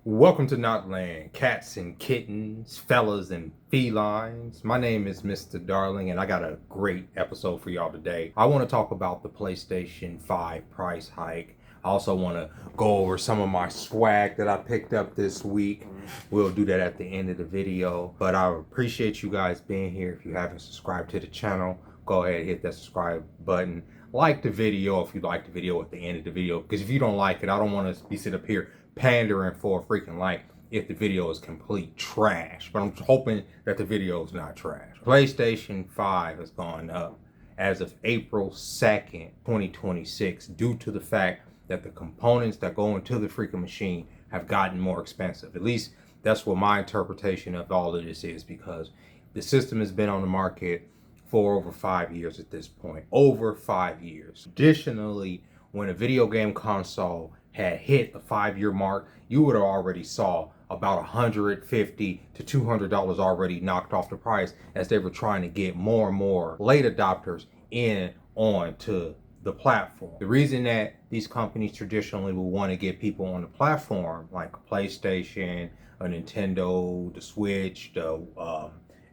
Welcome to Notland, cats and kittens, fellas and felines. My name is Mr. Darling and I got a great episode for y'all today. I want to talk about the PlayStation 5 price hike. I also want to go over some of my swag that I picked up this week. We'll do that at the end of the video. But I appreciate you guys being here. If you haven't subscribed to the channel, go ahead and hit that subscribe button. Like the video if you like the video at the end of the video. Because if you don't like it, I don't want to be sitting up here pandering for a freaking like if the video is complete trash. But I'm hoping that the video is not trash. PlayStation 5 has gone up as of April 2nd, 2026 due to the fact that the components that go into the freaking machine have gotten more expensive. At least that's what my interpretation of all of this is, because the system has been on the market for over 5 years at this point. Over 5 years. Additionally, when a video game console had hit the 5-year mark, you would have already saw about $150 to $200 already knocked off the price, as they were trying to get more and more late adopters in on to the platform. The reason that these companies traditionally will want to get people on the platform, like a PlayStation, a Nintendo, the Switch, the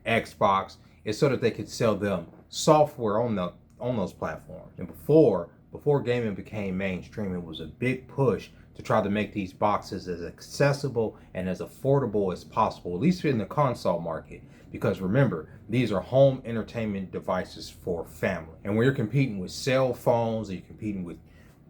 Xbox, is so that they could sell them software on those platforms. And before gaming became mainstream, it was a big push to try to make these boxes as accessible and as affordable as possible, at least in the console market. Because remember, these are home entertainment devices for family. And when you're competing with cell phones, and you're competing with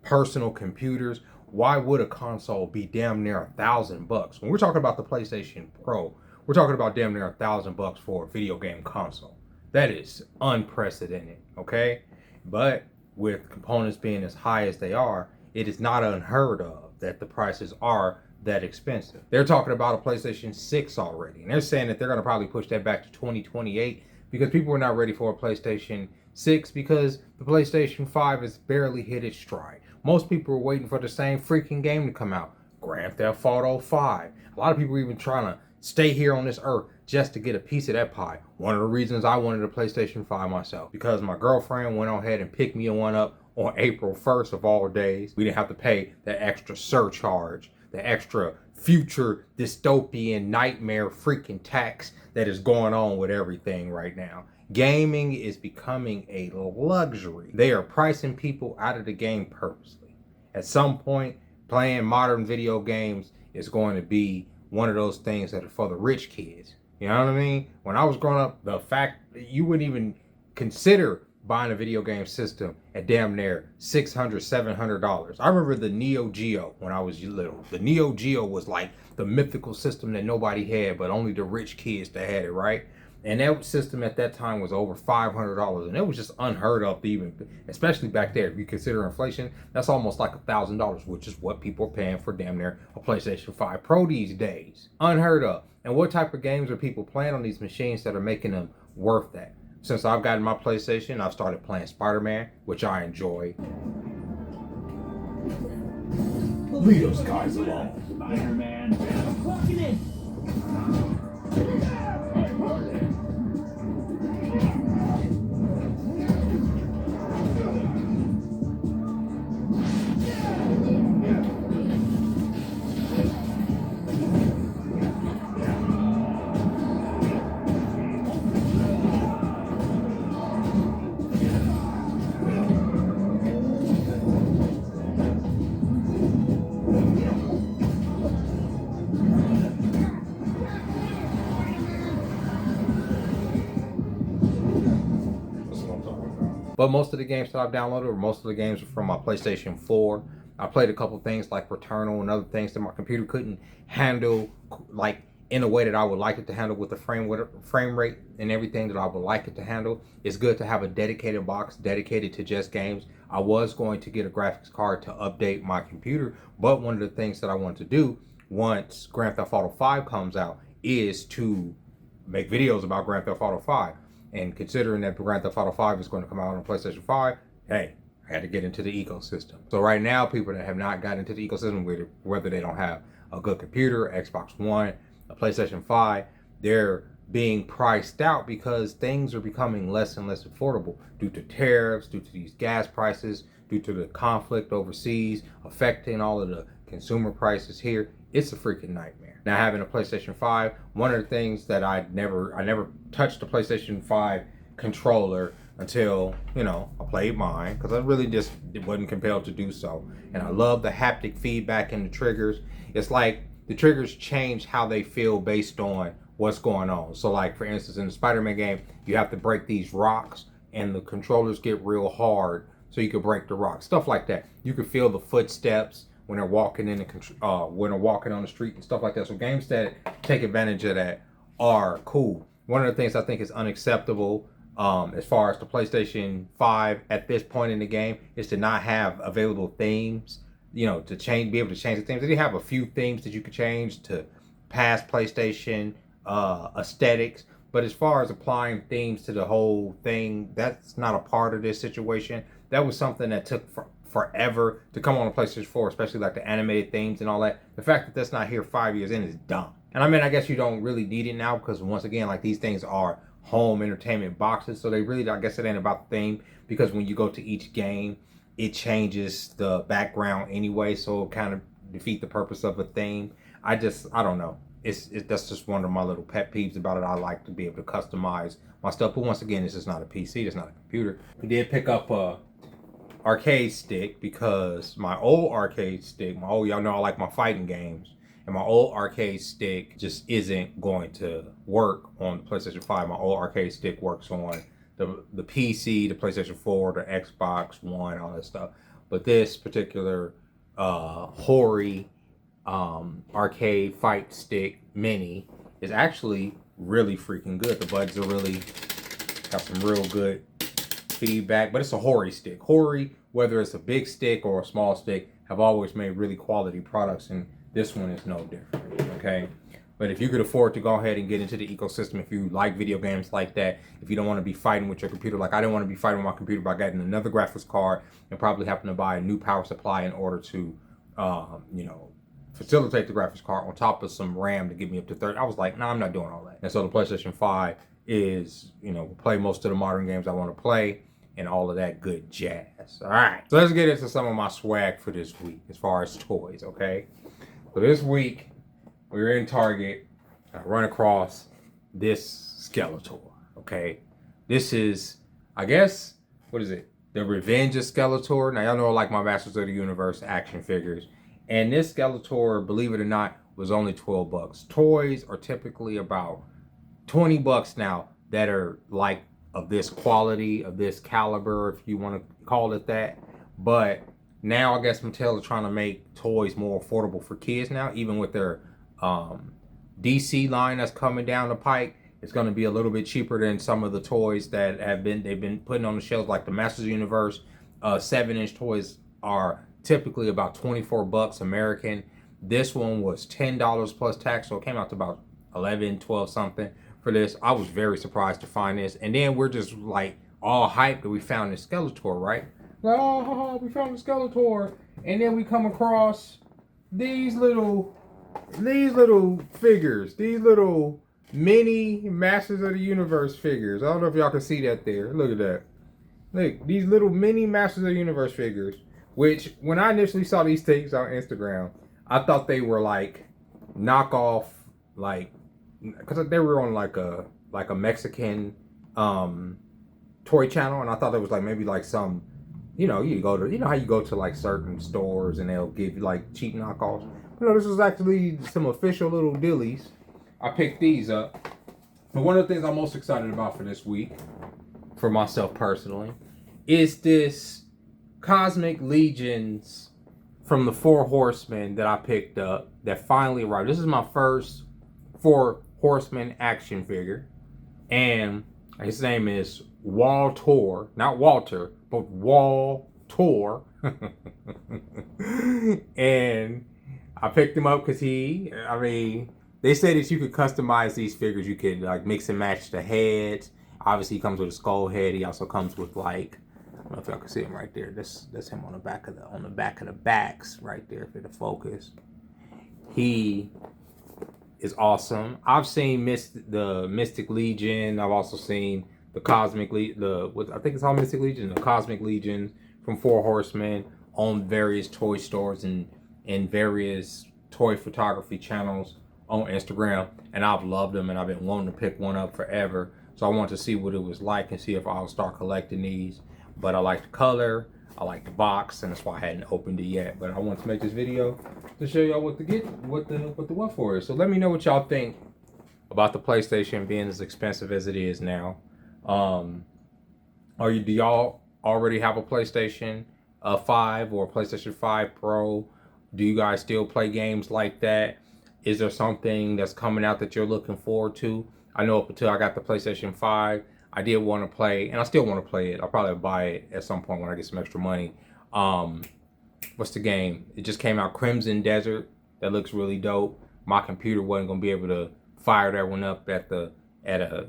personal computers, why would a console be damn near $1,000? When we're talking about the PlayStation Pro, we're talking about damn near $1,000 for a video game console. That is unprecedented, okay? But with components being as high as they are, it is not unheard of that the prices are that expensive. They're talking about a PlayStation 6 already, and they're saying that they're going to probably push that back to 2028 because people are not ready for a PlayStation 6 because the PlayStation 5 has barely hit its stride. Most people are waiting for the same freaking game to come out, Grand Theft Auto 5. A lot of people are even trying to stay here on this earth just to get a piece of that pie. One of the reasons I wanted a PlayStation 5 myself, because my girlfriend went ahead and picked me one up on April 1st of all days. We didn't have to pay that extra surcharge, the extra future dystopian nightmare freaking tax that is going on with everything right now. Gaming is becoming a luxury. They are pricing people out of the game purposely. At some point, playing modern video games is going to be one of those things that are for the rich kids. You know what I mean? When I was growing up, the fact that you wouldn't even consider buying a video game system at damn near $600, $700. I remember the Neo Geo when I was little. The Neo Geo was like the mythical system that nobody had, but only the rich kids that had it, right? And that system at that time was over $500, and it was just unheard of to even, especially back there. If you consider inflation, that's almost like $1,000, which is what people are paying for damn near a PlayStation 5 Pro these days. Unheard of. And what type of games are people playing on these machines that are making them worth that? Since I've gotten my PlayStation, I've started playing Spider-Man, which I enjoy. Leave those guys alone. Spider-Man, I'm clocking in. But most of the games that I've downloaded, or most of the games are from my PlayStation 4. I played a couple things like Returnal and other things that my computer couldn't handle, like in a way that I would like it to handle with the frame rate and everything that I would like it to handle. It's good to have a dedicated box dedicated to just games. I was going to get a graphics card to update my computer, but one of the things that I want to do once Grand Theft Auto 5 comes out is to make videos about Grand Theft Auto 5. And considering that Grand Theft Auto 5 is going to come out on PlayStation 5, hey, I had to get into the ecosystem. So right now, people that have not gotten into the ecosystem, whether they don't have a good computer, Xbox One, a PlayStation 5, they're being priced out because things are becoming less and less affordable due to tariffs, due to these gas prices, due to the conflict overseas affecting all of the consumer prices here. it's a freaking nightmare. Now having a PlayStation 5, one of the things that I never touched the PlayStation 5 controller until, you know, I played mine, because I really just wasn't compelled to do so. And I love the haptic feedback in the triggers. It's like the triggers change how they feel based on what's going on. So like, for instance, in the Spider-Man game, you have to break these rocks and the controllers get real hard so you can break the rocks. Stuff like that. You can feel the footsteps when they're walking in when they're walking on the street and stuff like that. So games that take advantage of that are cool. One of the things I think is unacceptable, as far as the PlayStation 5 at this point in the game, is to not have available themes, you know, to be able to change the themes. They have a few themes that you could change to past PlayStation aesthetics, but as far as applying themes to the whole thing, that's not a part of this situation. That was something that took forever to come on the PlayStation 4, especially like the animated themes and all that. The fact that that's not here 5 years in is dumb. And I mean, I guess you don't really need it now, because once again, like, these things are home entertainment boxes, so they really, I guess it ain't about the theme, because when you go to each game, it changes the background anyway, so it'll kind of defeat the purpose of a theme. I don't know. That's just one of my little pet peeves about it. I like to be able to customize my stuff, but once again, this is not a PC, it's not a computer. We did pick up a arcade stick, because my old arcade stick, y'all know I like my fighting games, and my old arcade stick just isn't going to work on the PlayStation 5. My old arcade stick works on the PC, the PlayStation 4, the Xbox One, all that stuff. But this particular Hori arcade fight stick mini is actually really freaking good. The buttons are really got some real good feedback, but it's a Hori stick. Hori, whether it's a big stick or a small stick, have always made really quality products, and this one is no different, okay? But if you could afford to go ahead and get into the ecosystem, if you like video games like that, if you don't want to be fighting with your computer, like I didn't want to be fighting with my computer by getting another graphics card and probably having to buy a new power supply in order to, you know, facilitate the graphics card on top of some RAM to get me up to 30. I was like, nah, I'm not doing all that. And so the PlayStation 5 is, you know, play most of the modern games I want to play and all of that good jazz. All right, so let's get into some of my swag for this week as far as toys, okay? So this week, we were in Target, I run across this Skeletor, okay? This is, I guess, what is it? The Revenge of Skeletor. Now, y'all know I like my Masters of the Universe action figures. And this Skeletor, believe it or not, was only 12 bucks. Toys are typically about 20 bucks now that are like of this quality, of this caliber, if you want to call it that. But now I guess Mattel is trying to make toys more affordable for kids now, even with their DC line that's coming down the pike. It's going to be a little bit cheaper than some of the toys that they've been putting on the shelves, like the Masters of the Universe 7-inch toys are typically about 24 bucks American. This one was $10 plus tax, so it came out to about 11, 12 something for this. I was very surprised to find this, and then we're just like all hyped that we found this Skeletor, right? Oh, we found the Skeletor, and then we come across these little figures, these little mini Masters of the Universe figures. I don't know if y'all can see that there. Look at that. Look, these little mini Masters of the Universe figures, which when I initially saw these things on Instagram, I thought they were like knockoff, like, because they were on like a Mexican toy channel, and I thought it was like maybe like some, you know, you know how you go to like certain stores and they'll give you like cheap knockoffs. You know, this was actually some official little dillies. I picked these up. But one of the things I'm most excited about for this week, for myself personally, is this Cosmic Legions from the Four Horsemen that I picked up that finally arrived. This is my first Four Horsemen action figure. And his name is Waltor, not Walter, but Waltor. And I picked him up because they said that you could customize these figures. You could like mix and match the heads. Obviously, he comes with a skull head. He also comes with like, I don't know if y'all can see him right there. That's him on the back of the backs right there for the focus. He is awesome. I've seen the Mystic Legion. I've also seen the Cosmic I think it's all Mystic Legion, the Cosmic Legion from Four Horsemen on various toy stores and in various toy photography channels on Instagram, and I've loved them, and I've been wanting to pick one up forever. So I wanted to see what it was like and see if I'll start collecting these. But I like the color, I like the box, and that's why I hadn't opened it yet. But I want to make this video to show y'all what to get, what for is. So let me know what y'all think about the PlayStation being as expensive as it is now. Do y'all already have a PlayStation 5 or a PlayStation 5 Pro? Do you guys still play games like that? Is there something that's coming out that you're looking forward to? I know up until I got the PlayStation 5, I did want to play, and I still want to play it. I'll probably buy it at some point when I get some extra money. What's the game? It just came out, Crimson Desert. That looks really dope. My computer wasn't gonna be able to fire that one up it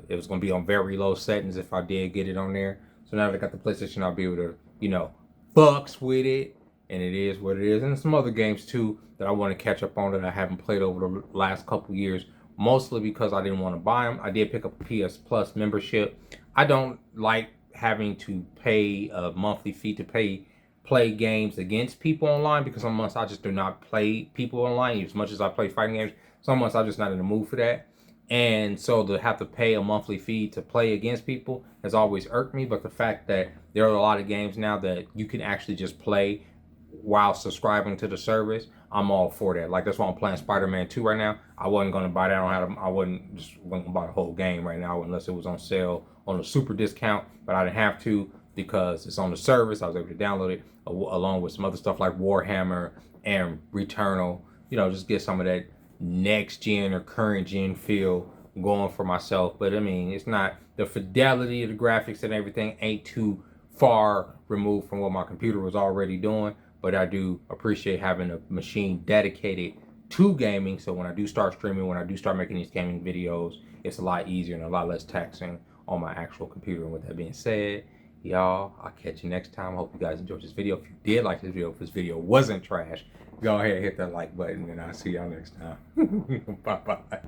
was gonna be on very low settings if I did get it on there. So now that I got the PlayStation, I'll be able to, fucks with it, and it is what it is. And some other games too that I want to catch up on that I haven't played over the last couple years, mostly because I didn't want to buy them. I did pick up a PS Plus membership. I don't like having to pay a monthly fee to play games against people online, because some months I just do not play people online as much as I play fighting games. Some months I'm just not in the mood for that. And so to have to pay a monthly fee to play against people has always irked me. But the fact that there are a lot of games now that you can actually just play while subscribing to the service, I'm all for that. Like, that's why I'm playing Spider-Man 2 right now. I wasn't going to buy that. I wasn't going to buy the whole game right now unless it was on sale on a super discount. But I didn't have to because it's on the service. I was able to download it along with some other stuff like Warhammer and Returnal. Just get some of that next gen or current gen feel going for myself. But I mean, it's not, the fidelity of the graphics and everything ain't too far removed from what my computer was already doing. But I do appreciate having a machine dedicated to gaming. So when I do start streaming, when I do start making these gaming videos, it's a lot easier and a lot less taxing on my actual computer. And with that being said, y'all, I'll catch you next time. I hope you guys enjoyed this video. If you did like this video, if this video wasn't trash, go ahead and hit that like button, and I'll see y'all next time. Bye-bye.